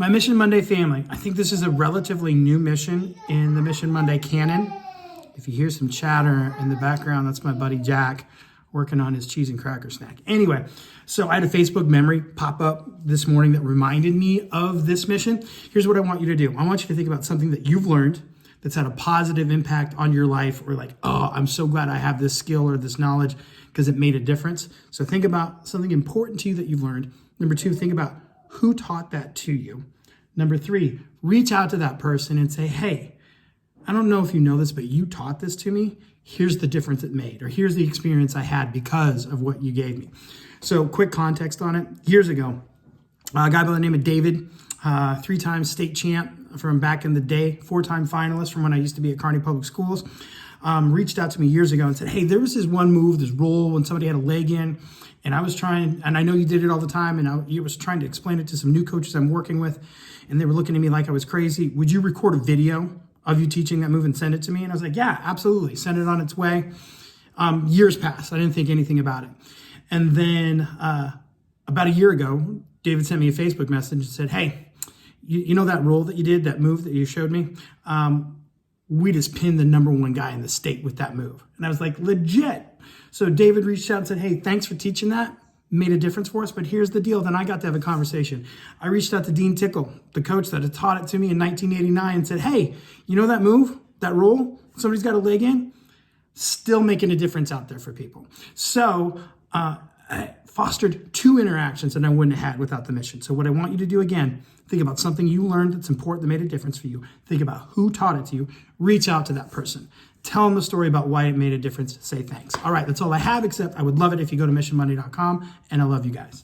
My Mission Monday family, I think this is a relatively new mission in the Mission Monday canon. If you hear some chatter in the background, that's my buddy Jack working on his cheese and cracker snack. Anyway, so I had a Facebook memory pop up this morning that reminded me of this mission. Here's what I want you to do. I want you to think about something that you've learned that's had a positive impact on your life, or like, oh, I'm so glad I have this skill or this knowledge because it made a difference. So think about something important to you that you've learned. Number 2, think about who taught that to you. Number 3, reach out to that person and say, hey, I don't know if you know this, but you taught this to me. Here's the difference it made, or here's the experience I had because of what you gave me. So quick context on it. Years ago, a guy by the name of David, 3-time state champ from back in the day, 4-time finalist from when I used to be at Kearney Public Schools, reached out to me years ago and said, hey, there was this one move, this roll when somebody had a leg in, and I was trying, and I know you did it all the time, and I was trying to explain it to some new coaches I'm working with, and they were looking at me like I was crazy. Would you record a video of you teaching that move and send it to me? And I was like, yeah, absolutely. Send it on its way. Years passed. I didn't think anything about it. And then about a year ago, David sent me a Facebook message and said, hey, you know that roll that you did, that move that you showed me? We just pinned the #1 guy in the state with that move. And I was like, legit. So David reached out and said, hey, thanks for teaching that. Made a difference for us, but here's the deal. Then I got to have a conversation. I reached out to Dean Tickle, the coach that had taught it to me in 1989, and said, hey, you know that move, that roll, somebody's got a leg in? Still making a difference out there for people. So I fostered 2 interactions that I wouldn't have had without the mission. So what I want you to do again, think about something you learned that's important, that made a difference for you. Think about who taught it to you. Reach out to that person. Tell them the story about why it made a difference. Say thanks. All right, that's all I have, except I would love it if you go to missionmonday.com, and I love you guys.